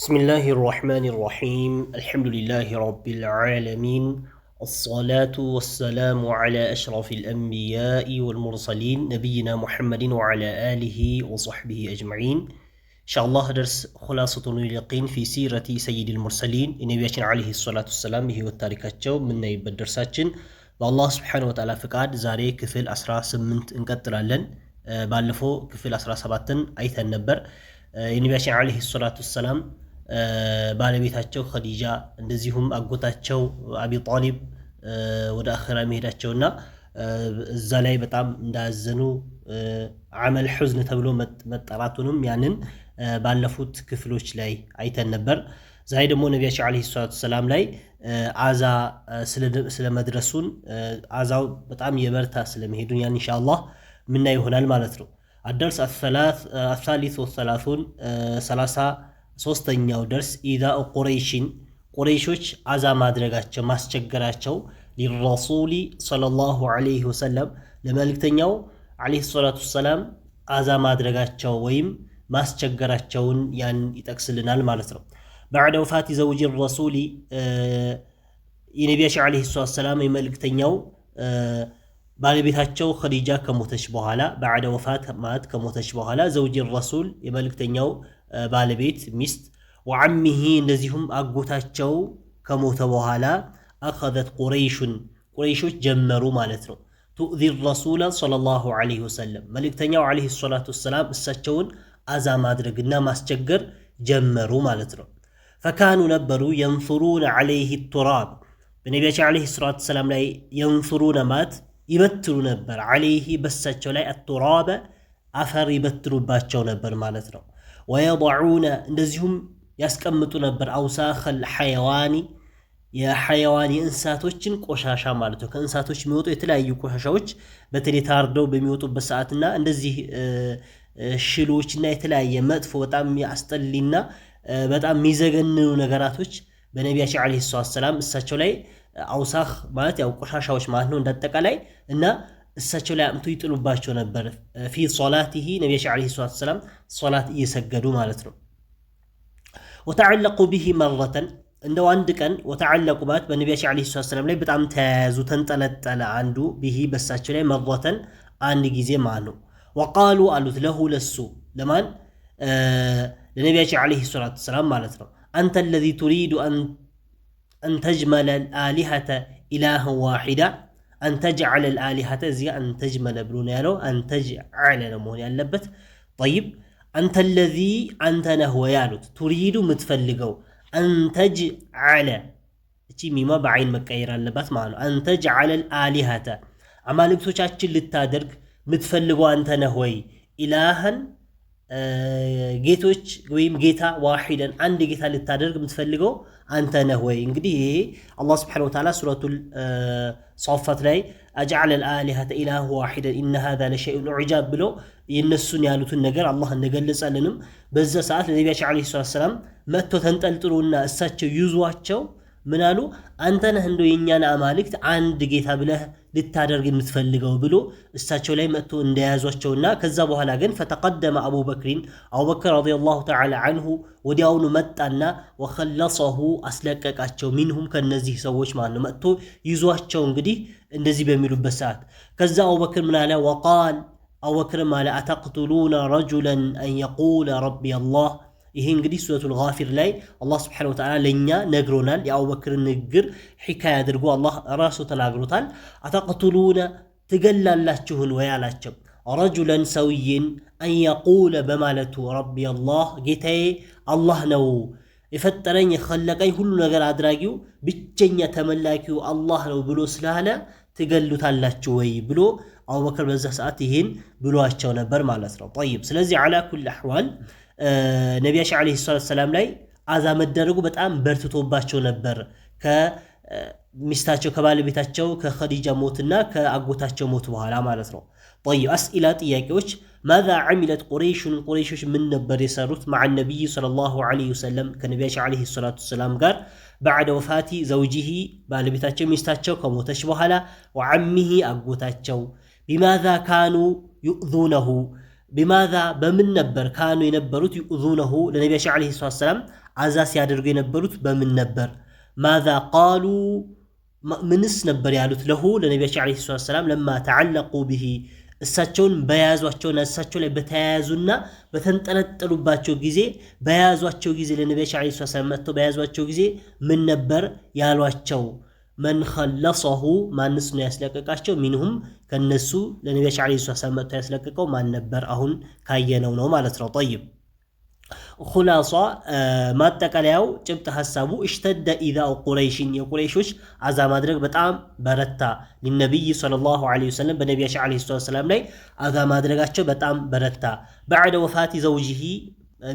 بسم الله الرحمن الرحيم الحمد لله رب العالمين الصلاة والسلام على أشرف الأنبياء والمرسلين نبينا محمد وعلى آله وصحبه أجمعين إن شاء الله درس خلاصة اليقين في سيرة سيد المرسلين النبي عليه الصلاة والسلام به والتاريخات من نيب الدرساتين والله سبحانه وتعالى فقاد زاري كفل أسرى سمنت انقطر لن بالفو كفل أسرى سباتن أيثا النبر النبي عليه الصلاة والسلام ባለቤታቸው ኸዲጃ እንደዚሁም አጎታቸው አቢ ጣሊብ ወደ አኺራ መሄዳቸውና እዛ ላይ በጣም እንዳዘኑ አመል ሁዝን ተብሎ መጠራቱንም ያንን ባለፉት ክፍሎች ላይ አይተን ነበር። ዛሬ ደግሞ ነብያችን አለይሂ ሰላቱ ሰላም ላይ አዛ ስለመድረሱን አዛው በጣም የበርታ ስለመሄዱን ያን ኢንሻአላህ ምን ይሆናል ማለት ነው። الدرس الثالث والثلاثون 33ኛው ደርስ ኢዛ ቁረይሾች አዛ ማድረጋቸው ማስቸገራቸው ለረሱሊ ሰለላሁ ዐለይሂ ወሰለም ለመልእክተኛው ዐለይሂ ሰላቱ ሰላም አዛ ማድረጋቸው ወይም ማስቸገራቸውን ያን ይጠቅስልናል ማለት ነው። بعد وفاة زوج الرسول የነቢያችን ዐለይሂ ሰላቱ ሰላም የመልእክተኛው ባለቤታቸው ኸዲጃ ከሞተች በኋላ بعد وفاة ማለት ከሞተች በኋላ زوج الرسول የመልእክተኛው ባለቤት ሚስት ወዓሚሂ እንደዚሁም አጎታቸው ከሞተ በኋላ አኸዘት ቁረይሾች ጀመሩ ማለት ነው። ቱእዚ ረሱላ ሰለላሁ ዐለይሂ ወሰለም መልእክተኛው ዐለይሂ ሰላቱ ወሰላም እሳቸውን አዛ ማድረግና ማስቸገር ጀመሩ ማለት ነው። ፈካኑ ነበሩ የንፍሩነ ዐለይሂ ቱራብ በነቢያችን ዐለይሂ ሰላቱ ወሰላም ላይ የንፍሩነ ማለት ይበትሩ ነበር። ዐለይሂ በሳቸው ላይ አቱራበ አፈር ይበትሩባቸው ነበር ማለት ነው። ወየضعون እንደዚሁም ያስቀምጡ ነበር አውሳኸል ሐይዋኒ የሐይዋኒ እንስሳቶችን ቆሻሻ ማለት ነው። ከእንስሳቶች የሚወጡ የተለያዩ ቆሻሻዎች በተለይ ታርደው በሚወጡበት ሰዓትና እንደዚህ ሽሎችና የተለያየ መጥፎ በጣም ያስጠሊና በጣም የሚዘገንኑ ነገራቶች በነቢያችን ዐለይሂ ሰላም እሳቸው ላይ አውሳኽ ማለት ያው ቆሻሻዎች ማለት ነው እንዳጠቃላይ እና እሳቸው ላይ አምጡ ይጥሉባቸው ነበር። ፊ ሶላቲሂ ነቢያችን ዐለይሂ ሰላም ሶላት እየሰገዱ ማለት ነው። ወተዓለቁ ቢሂ መረተን እንደው አንድ ቀን ወተዓለቁ ማለት በነቢያችን ዐለይሂ ሰላም ላይ በጣም ተያያዙ ተንጠለጠለ አንዱ ቢሂ በሳቸው ላይ መረተን አንድ ጊዜ ማለት ነው። ወቃሉ አሉት ለሁ ለሱ ለማን ለነቢያችን ዐለይሂ ሰላም ማለት ነው። አንተ الذي تريد أن تجمل الآلهة إلها واحدا أن تجعل الآلهة زي أن تجمل بلون يالو أن تجعل نمون يالبت طيب أنت الذي أنت نهو يالو تريد متفلقو أن تجعل تي ميما بعين مكاير اللبات معنا أن تجعل الآلهة عمالك توشاتش للتادرق متفلقو أنت نهوي إلها ጌቶች ወይም ጌታ ዋሂደን አንድ ጌታ ልታደርግ የምትፈልገው አንተ ነህ ወይ? እንግዲህ አላህ Subhanahu Wa Ta'ala ሱረቱል ሷፋት ላይ አጀዐለ الآلهة إله واحدا إن هذا لشيء عجاب ብሎ የነሱን ያሉትን ነገር አላህ እንደገለጸልንም በዛ ሰዓት ለነቢያችን ዐለይሂ ሰላም መጥቶ ተንጠልጥሉና እሳቸው ይዟቸው ምን አሉ? አንተ ነህ እንደው የኛን አማልክት አንድ ጌታ ብለህ ልታደርግ የምትፈልገው ብሎ እሳቸው ላይ መጥቶ እንደያዟቸውና ከዛ በኋላ ግን ፈተቀደመ አቡበክር ረዲየላሁ ተዓላ አንሁ ወዲያውኑ መጣና ወኸለሰሁ አስለቀቃቸው ሚንሁም ከነዚህ ሰዎች ማለት መጥቶ ይዟቸው እንግዲህ እንደዚህ በሚሉበት ሰዓት ከዛ አቡበክር ምን አለ? ወቃል አቡበክር ማለ አተቅቱሉነ ረጁለን አን የቁለ ረቢ አላህ ይሄ እንግዲህ ሱረቱል ጋፊር ላይ አላህ Subhanahu Wa Ta'ala ለኛ ነግሮናል። የአቡበክር ንግግር ሒካያ አድርጎ አላህ ራሱ ተናግሮታል። አተቅቱሉነ ትገላላችሁን ወይ አላቸው። ረጁለን ሰውይን አን የቁለ በማለቱ ረቢ አላህ ጌታዬ አላህ ነው የፈጠረኝ የኸለቀኝ ሁሉ ነገር አድራጊው ብቸኛ ተመላኪው አላህ ነው ብሎ ስላለ ትገሉታላችሁ ወይ ብሎ አቡበክር በዛ ሰዓት ይሄን ብሏቸው ነበር ማለት ነው። طيب ስለዚህ على كل احوال ነቢያችን ዐለይሂ ሰላም ላይ አዛ መደረጉ በጣም በርትቶባቸው ነበር ከሚስታቸው ከባለቤታቸው ከኸዲጃ ሞትና ከአጎታቸው ሞት በኋላ ማለት ነው። طيب أسئلة ጥያቄዎች ماذا عملت ቁረይሾች ምን ነበር የሰሩት مع النبي صلى الله عليه وسلم ከነቢያችን ዐለይሂ ሰላም ጋር بعد وفاة زوجه ባለቤታቸው ሚስታቸው ከሞተች በኋላ وعمه አጎታቸው بماذا كانوا يؤذونه بماذا بمن نبر كانوا ينبروت يؤذونه لنبي عليه الصلاة والسلام عزاس يادرقوا ينبروت بمن نبر ماذا قالوا منس نبر يالوت له لنبي عليه الصلاة والسلام لما تعلقوا به እሳቸውን በያዟቸውና እሳቸው ላይ በተያያዙና በተንጠለጠሉባቸው ጊዜ በያዟቸው ጊዜ ለነብዩ አለይሂ ሰላም መጥተው በያዟቸው ጊዜ ምን ነበር ያሏቸው من خلصه ማንስ ነው ያስለቀቃቸው ሚንሁም ከነሱ ለነብዩ አለይሂ ሰላም መጥተው ያስለቀቀው ማን ነበር አሁን ካየነው ነው ማለት ነው طيب خلاصة ما تقلياو ጭብጥ ሐሳቡ اشتد اذا قريش የቁረይሾች አዛ ማድረግ በጣም በረታ ለነብዩ ሰለላሁ ዐለይሂ ወሰለም በነብዩ ዐለይሂ ሰላም ላይ አዛ ማድረጋቸው በጣም በረታ بعد وفاة زوجه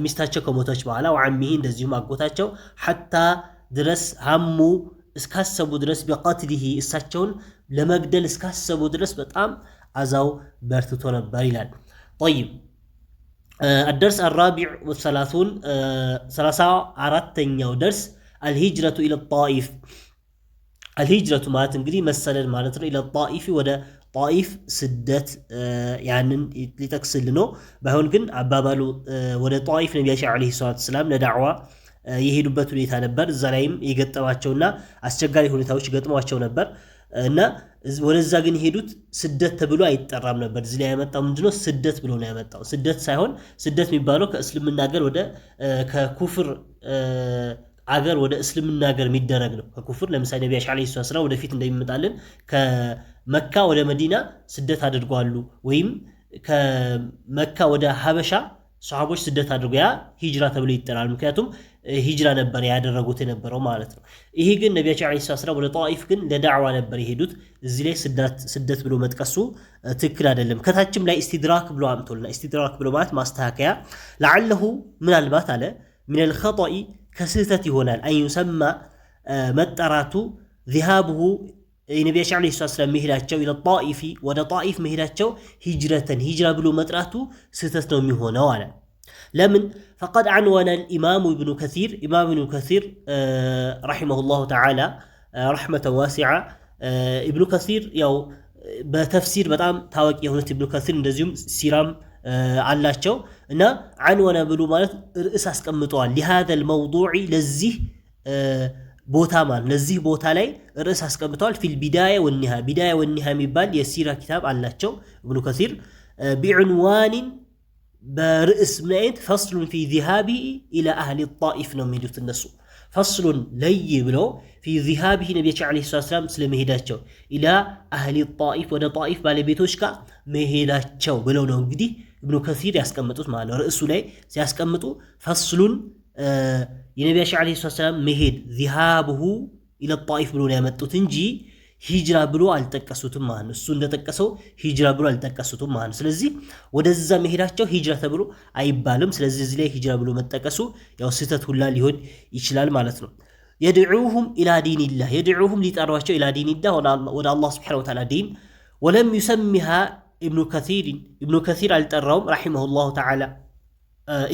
ሚስታቸው ከሞተች በኋላ ወዓሚሂ እንደዚሁም አጎታቸው حتى ድረስ ሀሙ እስካሰቡ ድረስ بقتله እሳቸውን ለመግደል እስካሰቡ ድረስ በጣም አዛው በርትቶ ነበር ይላል طيب الدرس الرابع والثلاثون 34ኛው درس الهجرة إلى الطائف الهجرة ማለት እንግዲህ መሰደድ ማለት ነው إلى الطائف ወደ طائف ስደት ያንን ሊጠቅስል ነው ባይሆን ግን አባባሉ ወደ طائف ነብዩ አለይሂ ሰላም ለዳዕዋ የሄዱበት ሁኔታ ነበር እዛ ላይም የገጠማቸውና አስቸጋሪ ሁኔታዎች ገጥሟቸው ነበር እና ወደዛ ግን ሄዱት ስደት ተብሎ አይጠራም ነበር እዚህ ላይ ያመጣው ምንድነው ስደት ብሎ ነው ያመጣው ስደት ሳይሆን ስደት የሚባለው ከእስልምና ሀገር ወደ ከኩፍር አገር ወደ እስልምና ሀገር የሚደረግ ነው ከኩፍር ለምሳሌ ነብዩ አለይሂ ሰላም ወደፊት እንደሚመጣልን ከመካ ወደ መዲና ስደት አድርጓሉ ወይም ከመካ ወደ ሀበሻ ሷሃቦች ስደት አድርጎ ያ ሂጅራ ተብሎ ይጠራል ምክንያቱም ሂጅራ ነበር ያደረጉት የነበረው ማለት ነው ይሄ ግን ነብዩ አለይሂ ሰላም ወደ ጣኢፍ ግን ለዳዕዋ ነበር የሄዱት እዚህ ላይ ስደት ብሎ መጥቀሱ ትክክል አይደለም ከታችም ላይ ኢስቲድራክ ብሎ አምጥቶልና ኢስቲድራክ ብሎ ማለት ማስተካከያ لعله ምናልባት አለ من الخطأ ከስህተት ይሆናል አይ يسمى መጠራቱ ذهابه ነብዩ አለይሂ ሰላም መሄዳቸው ኢለ ጣኢፍ ወደ ጣኢፍ መሄዳቸው ሂጅራ ብሎ መጥራቱ ስህተት ነው የሚሆነው አለ لمن فقد عنون الإمام ابن كثير رحمه الله تعالى رحمة واسعة ابن كثير يو بتفسير بتاعم تاوك يهونت ابن كثير እንደዚሁም ሲራም አላቸው እና عنون ብሎ ማለት ርዕስ አስቀምጠዋል لهذا الموضوع ለዚህ ቦታማን ለዚህ ቦታ ላይ ርዕስ አስቀምጠዋል في البداية والنهاية የሚባል የሲራ ኪታብ አላቸው ابن كثير بعنوان برئس منايت فصل في ذهابه إلى أهل الطائف نميلوت النسو فصل لي بلو في ذهابه نبي عليه الصلاة والسلام سلم هداتشو إلى أهل الطائف ودا طائف بالي بيتوشكا مهداتشو بلو نوغدي ابن كثير ياسكمتوت معنا رئيسو لي سياسكمتو فصل ينبي عليه الصلاة والسلام مهد ذهابه إلى الطائف بلو نيامتو تنجي ሂጅራ ብሎ አልተቀሱትም ማለት ነው እሱ እንደተቀሰው ሂጅራ ብሎ አልተቀሱትም ማለት ነው ስለዚህ ወደዛ መሄዳቸው ሂጅራ ተብሎ አይባልም ስለዚህ እዚህ ላይ ሂጅራ ብሎ መጠቀሱ ያው ስህተት ሁላ ሊሆን ይችላል ማለት ነው يدعوهم الى دين الله يدعوهم ليطሯቸው الى دين الله ወደ አላህ Subhanahu Wa Ta'ala ዲን ولم يسميها ابن كثير አልጠራውም رحمه الله تعالى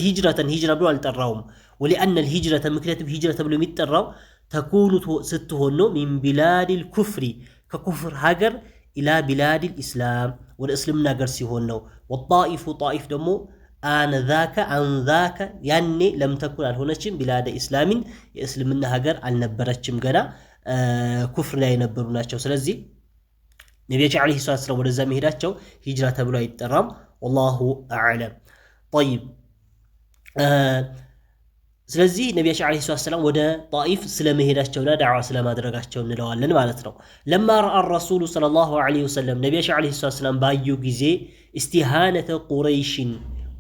ሂጅራ ብሎ አልጠራውም ولأن الهجرة مكنتم هجرة ብሎ የሚጠራው تكون ستهن من بلاد الكفر ككفر هاجر إلى بلاد الإسلام والإسلام ناجر سيهونو والطائف طائف دمو عن ذاك يعني لم تكن هناك بلاد إسلام يسلمنا هاجر على نبرتشم جنا كفر لا ينبروناቸው ስለዚህ ነብዩ አለይሂ ሰላም ወደዛ መሄዳቸው ሂጅራ ተብሎ አይጠራም والله أعلم طيب ስለዚህ ነብዩ አለይሂ ሰላም ወደ ጣኢፍ ስለመሄዳቸውና ዳዕዋ ስለማድረጋቸው እንለዋለን ማለት ነው لما راى الرسول صلى الله عليه وسلم ነብዩ አለይሂ ሰላም ባዩ ጊዜ استهانة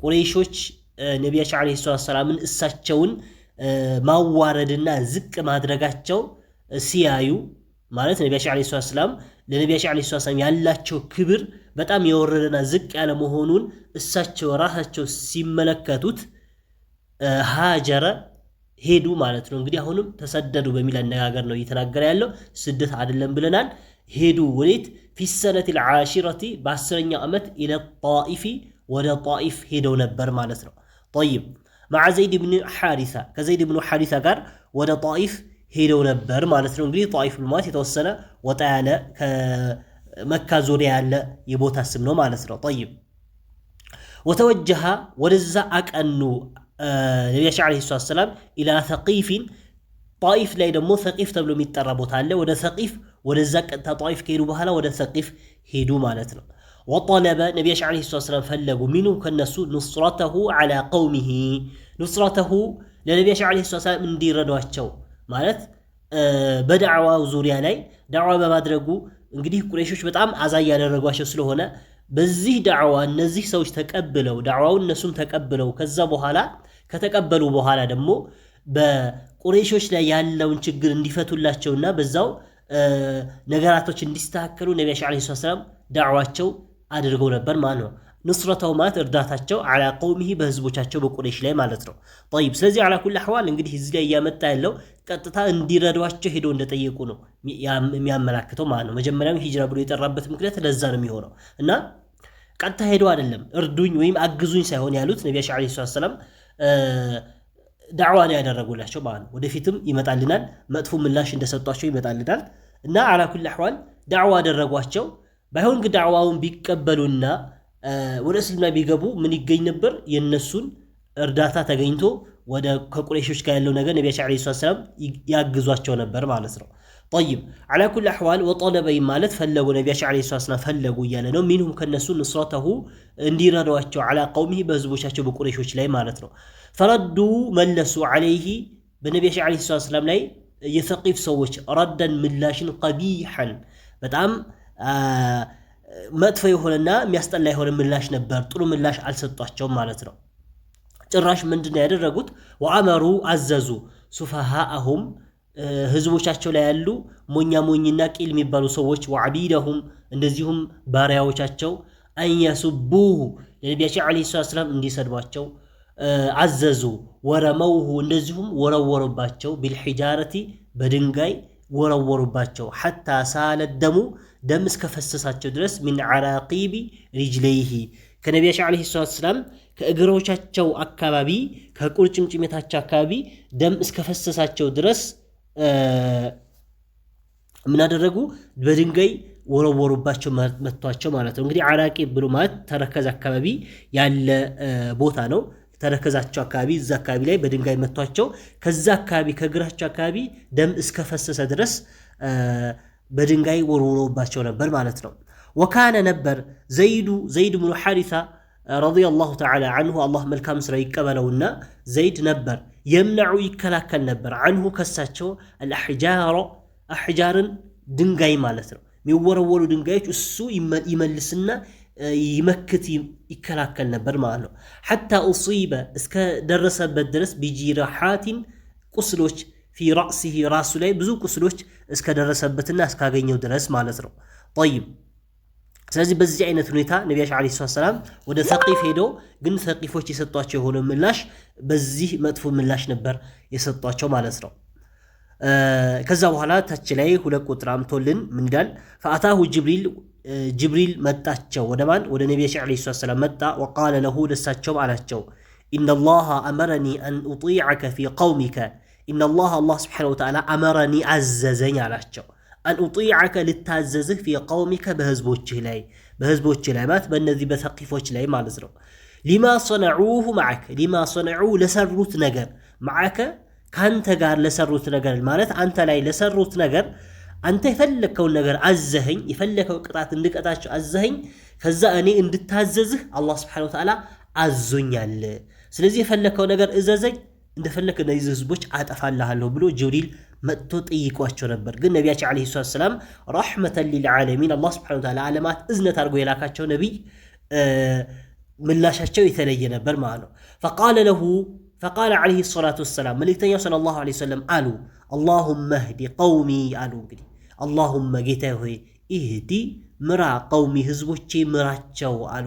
ቁረይሾች ነብዩ አለይሂ ሰላምን እሳቸውን ማዋረድና ዝቅ ማድረጋቸው ሲያዩ ማለት ነብዩ አለይሂ ሰላም ለነብዩ አለይሂ ሰላም ያላቸው ክብር በጣም የወረደና ዝቅ ያለ መሆኑን እሳቸው ራሳቸው ሲመለከቱት ሃጀረ ሄዱ ማለት ነው እንግዲህ አሁንም ተሰደዱ በሚል አነጋገር ነው እየተናገረ ያለው ስደት አይደለም ብለናል ሄዱ ወሌት في السنة العاشرة በ10ኛው ዓመት الى الطائف ወደ ጣኢፍ ሄደው ነበር ማለት ነው طيب مع زيد بن حارثة ከዘይድ ብኑ ሐሪሳ ጋር ወደ ጣኢፍ ሄደው ነበር ማለት ነው እንግዲህ ጣኢፍ ማለት የተወሰነ ወጣ ያለ ከመካ ዙሪያ ያለ የቦታ ስም ነው ማለት ነው طيب ወተወጀሃ ወደዛ አቀኑ ነቢያችን ዓለይሂ ሰላም ኢላ ሰቂፊን ጣኢፍ ላይ ደግሞ ሰቂፍ ተብሎ የሚጠራ ቦታ አለ። ወደ ሰቂፍ ወደዛ ቀጥታ ጣኢፍ ከሄዱ በኋላ ወደ ሰቂፍ ሄዱ ማለት ነው። ወጠለበ ነቢያችን ዓለይሂ ሰላም ፈለጉ ሚኑ ከነሱ ኑስረተሁ ዐላ ቀውሚሂ ኑስረተሁ ለነቢያችን ዓለይሂ ሰላም እንዲረዷቸው ማለት በዳዕዋው ዙሪያ ላይ ዳዕዋ በማድረጉ እንግዲህ ቁረይሾች በጣም አዛ ያደረጓቸው ስለሆነ በዚህ ዳዕዋ እነዚህ ሰዎች ተቀብለው ዳዕዋውን እነሱም ተቀብለው ከዛ በኋላ ከተቀበሉ በኋላ ደግሞ በቁረይሾች ላይ ያለውን ችግር እንዲፈቱላቸውና በዛው ነገራቶች እንዲስተካከሉ ነቢያችን ዓለይሂ ሰላም ዳዕዋቸው አድርገው ነበር ማለት ነው። ንስረተው ማለት እርዳታቸው አላ ቀውሚሂ በህዝቦቻቸው በቁረይሽ ላይ ማለት ነው። ጠይብ ስለዚህ አላ ኩል አህዋል እንግዲህ እዚህ ላይ እያመጣ ያለው ቀጥታ እንዲረዷቸው ሄደው እንደጠየቁ ነው የሚያመላክተው ማለት ነው። መጀመሪያም ሂጅራ ብሎ የጠራበት ምክንያት ለዛ ነው የሚሆነው እና ቀጥታ ሄደው አይደለም እርዱኝ ወይም አግዙኝ ሳይሆን ያሉት ነቢያችን ዓለይሂ ሰላም ዳዕዋ ነው ያደረጉላቸው ማለት ነው። ወደፊትም ይመጣልናል መጥፎ ምላሽ እንደሰጧቸው ይመጣልናል እና አላ ኩል አህዋል ዳዕዋ አደረጓቸው። ባይሆን ግን ዳዕዋውን ቢቀበሉና ወደ እስልምና ቢገቡ ምን ይገኝ ነበር? የነሱን እርዳታ ተገኝቶ ወደ ከቁረይሾች ጋር ያለው ነገር ነቢያችን ዓለይሂ ሰላም ያግዟቸው ነበር ማለት ነው። ጠይብ አላ ኩል አህዋል ወጠለበ ማለት ፈለጉ ነቢያችን ዓለይሂ ሰላም ፈለጉ እያለ ነው። ሚንሁም ከነሱ ንስረተሁ እንዲረዷቸው አላ ቀውሚሂ በህዝቦቻቸው በቁረይሾች ላይ ማለት ነው። ፈረዱ መለሱ ዓለይሂ በነቢያችን ዓለይሂ ሰላም ላይ የሰቂፍ ሰዎች ረደን ምላሽን ቀቢሐን በጣም መጥፎ የሆነና የሚያስጠላ የሆነ ምላሽ ነበር። ጥሩ ምላሽ አልሰጧቸውም ማለት ነው። ጭራሽ ምንድነው ያደረጉት? ወአመሩ አዘዙ ሱፈሃአሁም ህዝቦቻቸው ላይ ያሉ ሞኛ ሞኝና ቂል የሚባሉ ሰዎች ወዐቢደሁም እንደዚሁም ባሪያዎቻቸው አንየሱቡሁ ለነቢያችን ዓለይሂ ሰላም እንዲሰድቧቸው አዘዙ። ወረመውሁ እንደዚሁም ወረወሩባቸው ቢልሒጃረቲ በድንጋይ ወረወሩባቸው ሐታ ሳለደሙ ደም እስከፈሰሳቸው ድረስ ሚን ዓራቂቢ ሪጅለይሂ ከነቢያችን ዓለይሂ ሰላም ከእግሮቻቸው አካባቢ ከቁርጭምጭሚታቸው አካባቢ ደም እስከፈሰሳቸው ድረስ ምን አደረጉ? በድንጋይ ወረወሩባቸው መቷቸው ማለት ነው። እንግዲህ ዓራቂብ ብሎ ማለት ተረከዝ አካባቢ ያለ ቦታ ነው። ተረከዛቸው አካባቢ እዛ አካባቢ ላይ በድንጋይ መቷቸው። ከዛ አካባቢ ከእግራቸው አካባቢ ደም እስከፈሰሰ ድረስ በድንጋይ ወርውረውባቸው ነበር ማለት ነው። ወካነ ነበር ዘይድ ብኑ ሐሪሳ ረዲየላሁ ተዓላ አንሁ አላህ መልካም ስራ ይቀበለውና ዘይድ ነበር የምነዑ ይከላከል ነበር አንሁ ከሳቸው አሕጃርን ድንጋይ ማለት ነው የሚወረወሩ ድንጋዮች እሱ ይመልስና ይመክት ይከላከል ነበር ማለት ነው። ሐታ ኡሲበ እስከ ደረሰበት ድረስ ቢጂራሓቲን ቁስሎች ፊ ራእሲሂ ራሱ ላይ ብዙ ቁስሎች እስከ ደረሰበትና እስካገኘው ድረስ ማለት ነው። ጠይብ ስለዚህ በዚህ አይነት ሁኔታ ነቢያችን ዓለይሂ ሰላም ወደ ሰቂፍ ሄደው ግን ሰቂፎች የሰጧቸው የሆነ ምላሽ በዚህ መጥፎ ምላሽ ነበር የሰጧቸው ማለት ነው። ከዛ በኋላ ታች ላይ 2 ቁጥር አምቶልን ምን ይላል? ፈአታሁ ጅብሪል መጣቸው ወደ ማን? ወደ ነቢያችን ዓለይሂ ሰላም መጣ። ወቃለ ለሁ ለሳቸው አላቸው ኢነላሃ አመረኒ አን ኡጢዐከ ፊ ቀውሚከ ኢነላሃ አላህ ሱብሓነሁ ወተዓላ አመረኒ አዘዘኝ አላቸው አን ኡጢዐከ ልታዘዝህ ፊ ቀውሚከ በህዝቦችህ ላይ ማለት በእነዚህ በሰቂፎች ላይ ማለት ነው። ሊማ ሰነዑሁ መዐከ ሊማ ሰነዑ ለሰሩት ነገር መዐከ ካንተ ጋር ለሰሩት ነገር ማለት አንተ ላይ ለሰሩት ነገር አንተ የፈለከውን ነገር አዘኸኝ የፈለከው ቅጣት እንድቀጣቸው አዘኸኝ ከዛ እኔ እንድታዘዝህ አላህ ሱብሓነሁ ወተዓላ አዞኛል። ስለዚህ የፈለከው ነገር እዘዘኝ እንደፈለከ እነዚህ ህዝቦች አጠፋልሃለሁ ብሎ ጅብሪል መጥቶ ጠይቋቸው ነበር። ግን ነቢያችን ዓለይሂ ሰላም ረሕመተን ሊልዓለሚን አላህ ሱብሓነሁ ወተዓላ ዓለማት እዝነት አድርጎ የላካቸው ነቢይ ምላሻቸው የተለየ ነበር ማለት ነው። ፈቃለ ዓለይሂ ሰላቱ ወሰላም መልእክተኛው ሰለላሁ ዓለይሂ ወሰለም አሉ አላሁመ ህዲ ቀውሚ አሉ። እንግዲህ አላሁመ ጌታዬ ሆይ ኢህዲ ምራ ቀውሚ ህዝቦቼ ምራቸው አሉ።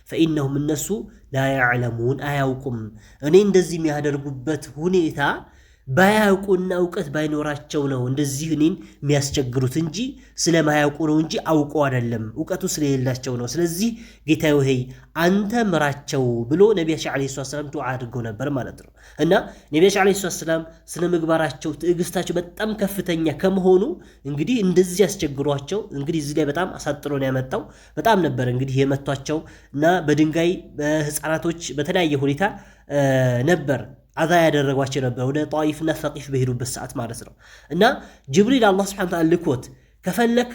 ፈኢነሁም እነሱ ላ ያዕለሙን አያውቁም። እኔ እንደዚህ የሚያደርጉበት ሁኔታ ባያውቁና እውቀት ባይኖራቸው ነው እንደዚህ እኔን የሚያስቸግሩት እንጂ ስለማያውቁ ነው እንጂ አውቀው አይደለም፣ እውቀቱ ስለሌላቸው ነው። ስለዚህ ጌታዬ ሆይ አንተ ምራቸው ብሎ ነቢያችን ዓለይሂ ሰላም ዱዓ አድርገው ነበር ማለት ነው። እና ነቢያችን ዓለይሂ ሰላም ስነ ምግባራቸው ትዕግስታቸው በጣም ከፍተኛ ከመሆኑ እንግዲህ እንደዚህ ያስቸግሯቸው እንግዲህ እዚህ ላይ በጣም አሳጥሮ ነው ያመጣው። በጣም ነበር እንግዲህ የመቷቸው እና በድንጋይ በህፃናቶች በተለያየ ሁኔታ ነበር አዛ ያደረጓቸው ነበር ወደ ጣኢፍና ሰቂፍ በሄዱበት ሰዓት ማለት ነው። እና ጅብሪል አላህ ሱብሓነሁ ወተዓላ ልኮት ከፈለክ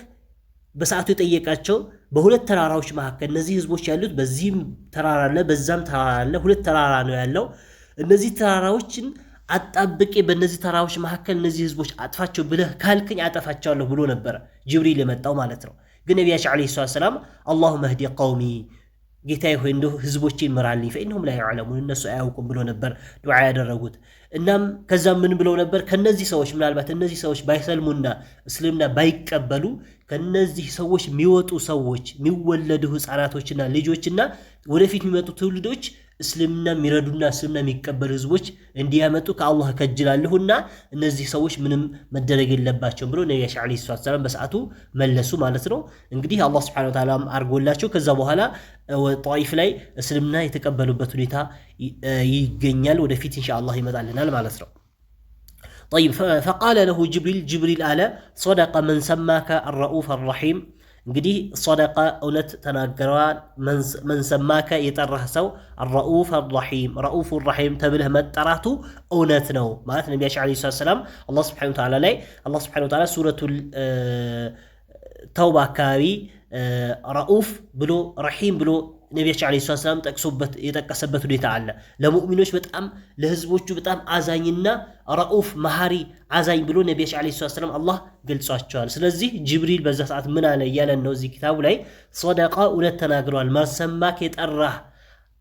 በሰዓቱ የጠየቃቸው በሁለት ተራራዎች መካከል እነዚህ ህዝቦች ያሉት በዚህም ተራራ አለ በዛም ተራራ አለ፣ ሁለት ተራራ ነው ያለው። እነዚህ ተራራዎችን አጣብቄ በእነዚህ ተራራዎች መካከል እነዚህ ህዝቦች አጥፋቸው ብለህ ካልክኝ አጠፋቸዋለሁ ብሎ ነበር ጅብሪል የመጣው ማለት ነው። ግን ነቢያችን ዓለይሂ ሰላም አላሁመ ህዲ ቀውሚ ጌታዬ ሆይ እንደው ህዝቦቼን ምራልኝ ፈኢንሁም ላ ያዕለሙን እነሱ አያውቁም ብሎ ነበር ዱዓ ያደረጉት። እናም ከዛም ምን ብለው ነበር? ከነዚህ ሰዎች ምናልባት እነዚህ ሰዎች ባይሰልሙና እስልምና ባይቀበሉ ከነዚህ ሰዎች የሚወጡ ሰዎች የሚወለዱ ህፃናቶችና ልጆችና ወደፊት የሚመጡ ትውልዶች እስልምና የሚረዱና እስልምና የሚቀበሉ ህዝቦች እንዲያመጡ ከአላህ ከጅላለሁና እነዚህ ሰዎች ምንም መደረግ የለባቸውም ብሎ ነቢያችን ዓለይሂ ሰላም በሰዓቱ መለሱ ማለት ነው። እንግዲህ አላህ ሱብሓነሁ ወተዓላ አርጎላቸው ከዛ በኋላ ጣኢፍ ላይ እስልምና የተቀበሉበት ሁኔታ ይገኛል። ወደፊት ኢንሻአላህ ይመጣልናል ማለት ነው። طيب فقال له جبريل آله صدق من سماك الرؤوف الرحيم እንግዲህ ሶደቃ እውነት ተናገረዋል። መን ሰማከ የጠራህ ሰው الرؤوف الرحيم رؤوف الرحيم ተብለህ መጠራቱ እውነት ነው ማለት ነቢያችን ዓለይሂ ሰላም አላህ ሱብሓነሁ ወተዓላ ላይ አላህ ሱብሓነሁ ወተዓላ ሱረቱል ተውባ አካባቢ ረኡፍ ብሎ ረሒም ብሎ ነቢያችን ዓለይሂ ሰላም ጠቅሶበት የጠቀሰበት ሁኔታ አለ። ለሙእሚኖች በጣም ለህዝቦቹ በጣም አዛኝና ረኡፍ መሐሪ አዛኝ ብሎ ነቢያችን ዓለይሂ ሰላም አላህ ገልጿቸዋል። ስለዚህ ጅብሪል በዛ ሰዓት ምን አለ እያለን ነው እዚህ ኪታቡ ላይ ሶደቃ እውነት ተናግረዋል። ማሰማክ የጠራህ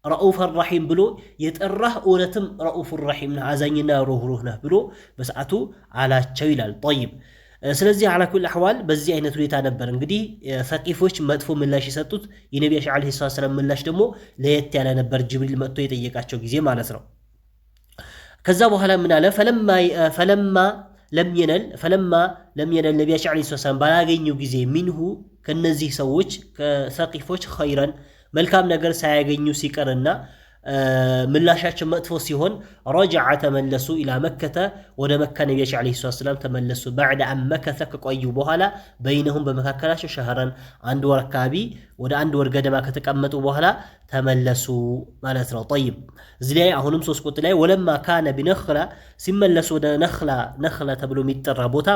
ረኡፍ ረሒም ብሎ የጠራህ እውነትም ረኡፍ ረሒም ነህ አዛኝና ሩህሩህ ነህ ብሎ በሰዓቱ አላቸው ይላል። ጠይብ ስለዚህ አላ ኩል አህዋል በዚህ አይነት ሁኔታ ነበር እንግዲህ ሰቂፎች መጥፎ ምላሽ የሰጡት። የነቢያችን ዓለይሂ ሰላም ምላሽ ደግሞ ለየት ያለ ነበር፣ ጅብሪል መጥቶ የጠየቃቸው ጊዜ ማለት ነው። ከዛ በኋላ ምን አለ? ፈለማ ለም የነል ነቢያችን ዓለይሂ ሰላም ባላገኙ ጊዜ ሚንሁ ከነዚህ ሰዎች ከሰቂፎች ኸይረን መልካም ነገር ሳያገኙ ሲቀርና ምላሻቸው መጥፎ ሲሆን ረጀዐ ተመለሱ ኢላ መከተ ወደ መካ ነቢያችን ዓለይሂ ሰላም ተመለሱ። ባዕደ አን መከተ ከቆዩ በኋላ በይነሁም በመካከላቸው ሸህረን አንድ ወር አካባቢ ወደ አንድ ወር ገደማ ከተቀመጡ በኋላ ተመለሱ ማለት ነው። ጠይብ እዚህ ላይ አሁንም 3 ቁጥር ላይ ወለማ ካነ ቢነኽላ ሲመለሱ ወደ ነኽላ ተብሎ የሚጠራ ቦታ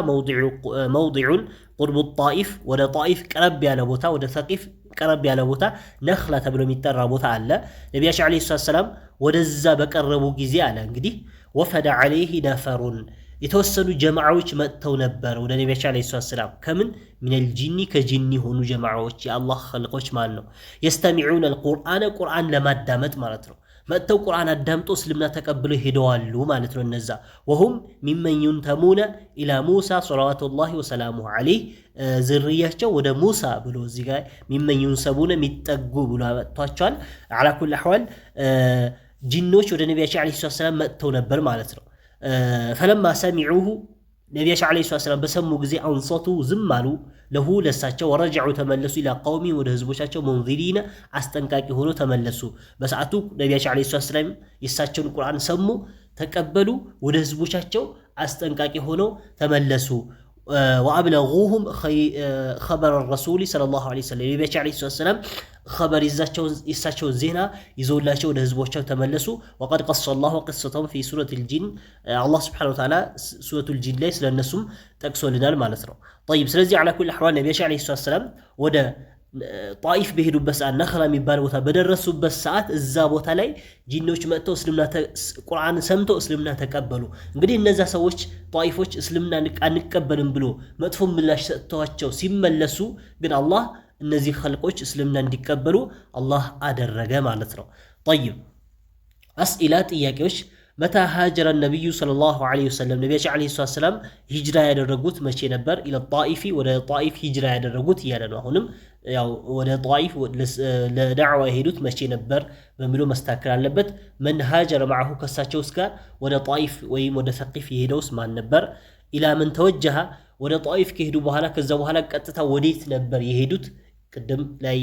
መውዲዑን ቁርቡ ጣኢፍ ወደ ጣኢፍ ቀረብ ያለ ቦታ ወደ ሰቂፍ ቀረብ ያለ ቦታ ነኽላ ተብሎ የሚጠራ ቦታ አለ። ነቢያችን ዓለይሂ ሰላም ወደዛ በቀረቡ ጊዜ አለ እንግዲህ ወፈደ ዓለይሂ ነፈሩን የተወሰኑ ጀማዓዎች መጥተው ነበር ወደ ነቢያችን ዓለይሂ ሰላም ከምን ሚነል ጂኒ ከጂኒ ሆኑ ጀማዓዎች የአላህ ኸልቆች ማለት ነው። የስተሚዑን አልቁርአን ቁርአን ለማዳመጥ ማለት ነው። መጥተው ቁርአን አዳምጦ እስልምና ተቀብለው ሄደዋሉ ማለት ነው። እነዛ ወሁም ሚመን ዩንተሙነ ኢላ ሙሳ ሰለዋቱላሂ ወሰላሙሁ ዐለይህ ዝርያቸው ወደ ሙሳ ብሎ እዚህ ጋር ሚመን ዩንሰቡነ የሚጠጉ ብሎ አመጥቷቸዋል። አላ ኩል አህዋል ጂኖች ወደ ነቢያችን ዓለይሂ ሰላም መጥተው ነበር ማለት ነው። ፈለማ ሰሚዑሁ ነቢያችን ዓለይሂ ሰላም በሰሙ ጊዜ አንሰቱ ዝም አሉ ለሁ ለሳቸው ወረጀዑ ተመለሱ ኢላ ቀውሚ ወደ ህዝቦቻቸው ሙንዚሪነ አስጠንቃቂ ሆኖ ተመለሱ። በሰዓቱ ነቢያችን ዓለይሂ ሰላም የሳቸውን ቁርአን ሰሙ ተቀበሉ፣ ወደ ህዝቦቻቸው አስጠንቃቂ ሆኖ ተመለሱ። ወአብለጉሁም ኸበር ረሱሊ ሰለላሁ ዐለይሂ ወሰለም ነቢያችን ዓለይሂ ሰላም ኸበር የሳቸውን ዜና ይዘውላቸው ወደ ህዝቦቻቸው ተመለሱ። ወቀድ ቀሰላሁ ቅሰተሁም ፊ ሱረቲል ጂን አላህ ሱብሓነሁ ወተዓላ ሱረቱል ጂን ላይ ስለነሱም ጠቅሶልናል ማለት ነው። ጠይብ ስለዚህ አላ ኩል አህዋል ነቢያችን ዓለይሂ ሰላም ወደ ጣኢፍ በሄዱበት ሰዓት ነኽላ የሚባል ቦታ በደረሱበት ሰዓት እዛ ቦታ ላይ ጂኖች መጥተው እስልምና ቁርአን ሰምተው እስልምና ተቀበሉ። እንግዲህ እነዛ ሰዎች ጣኢፎች እስልምና አንቀበልም ብሎ መጥፎ ምላሽ ሰጥተዋቸው ሲመለሱ ግን አላህ እነዚህ ኸልቆች እስልምና እንዲቀበሉ አላህ አደረገ ማለት ነው። ጠይብ አስኢላ ጥያቄዎች متى هاجر النبي صلى الله عليه وسلم نبي عليه الصلاة والسلام هجرة يدرجوت ماشي نبر إلى الطائف ولا الطائف هجرة يدرجوت يانا هونم ያው ወደ ጣይፍ ለዳዕዋ ሄዱት መቼ ነበር በሚለው መስተካከል አለበት من هاجر معه ከሳቸውስ ጋር ወደ ጣይፍ ወይም ወደ ሰቂፍ የሄደውስ ማን ነበር ኢላ من توجه ወደ ጣይፍ ከሄዱ በኋላ ከዛ በኋላ ቀጥታ ወዴት ነበር የሄዱት ቅድም ላይ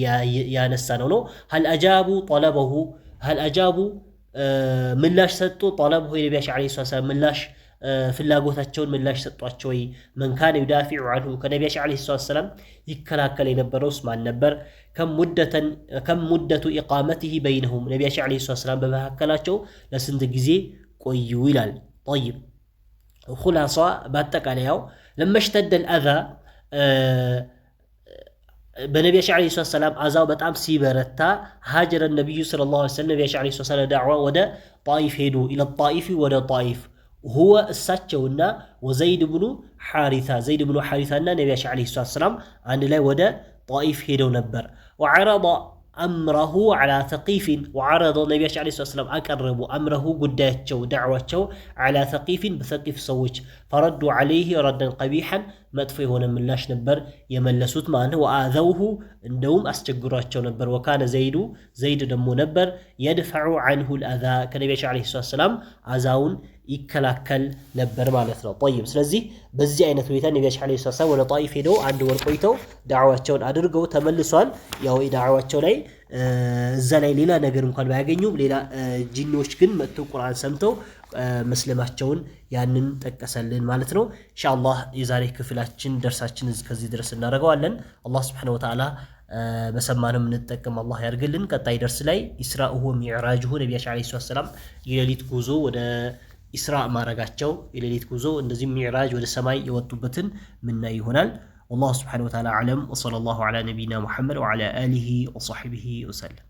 ያነሳነው ነው هل اجابوا طلبه هل اجابوا ምላሽ ሰጡ طلبه የነብያችን አለይሂ ሰላም ምላሽ ፍላጎታቸውን ምላሽ ሰጧቸው ወይ من كان يدافع عنه ከነብያችን አለይሂ ሰላም ይከላከል የነበረውስ ማን ነበር كم مدة اقامته بينهم ነብያችን አለይሂ ሰላም በመካከላቸው ለስንት ጊዜ ቆዩ ይላል طيب خلاصة በአጠቃላይው لما اشتد الاذى በነብያችን አለይሂ ሰላም አዛው በጣም ሲበረታ هاجر النبي صلى الله عليه وسلم ነብያችን አለይሂ ሰላም ዳዕዋ ወደ ጣይፍ ሄዱ الى الطائف ወደ ጣይፍ هو እሳቸውና ወዘይድ ብኑ ሐሪታ ዘይድ ብኑ ሐሪታና ነብያችን አለይሂ ሰላም አንድ ላይ ወደ ጣይፍ ሄደው ነበር وعرض امره على ثقيف وعرض ነብያችን አለይሂ ሰላም አቀረቡ امره ጉዳያቸው ዳዕዋቸው على ثقيف በثقيف ሰዎች فردوا عليه ردا قبيحا መጥፎ የሆነ ምላሽ ነበር የመለሱት ማለት ነው وآذوه እንደውም አስቸግሯቸው ነበር وكان ዘይድ ደሞ ነበር يدفع عنه الاذى ከነብያችን አለይሂ ሰላም አዛውን ይከላከል ነበር ማለት ነው طيب ስለዚህ በዚህ አይነት ሁኔታ ነብያችን አለይሂ ሰላም ወደ ጣይፍ ሄደው አንድ ወር ቆይተው ዳዕዋቸውን አድርገው ተመልሷል ያው ዳዕዋቸው ላይ እዛ ላይ ሌላ ነገር እንኳን ባያገኙም ሌላ ጂኒዎች ግን መጥተው ቁርአን ሰምተው መስለማቸውን ያንን ጠቀሰልን ማለት ነው ኢንሻአላህ የዛሬ ክፍላችን ደርሳችን ከዚህ ድረስ እናደርገዋለን አላህ Subhanahu Wa Ta'ala በሰማነው እንጠቀም አላህ ያርግልን ቀጣይ ደርስ ላይ ኢስራኡሁ ሚዕራጁሁ ነብያችን አለይሂ ሰላም የሌሊት ጉዞ ወደ ኢስራእ ማረጋቸው የሌሊት ጉዞ እንደዚህ ሚዕራጅ ወደ ሰማይ የወጡበትን ምናይ ይሆናል والله سبحانه وتعالى أعلم وصلى الله على نبينا محمد وعلى آله وصحبه وسلم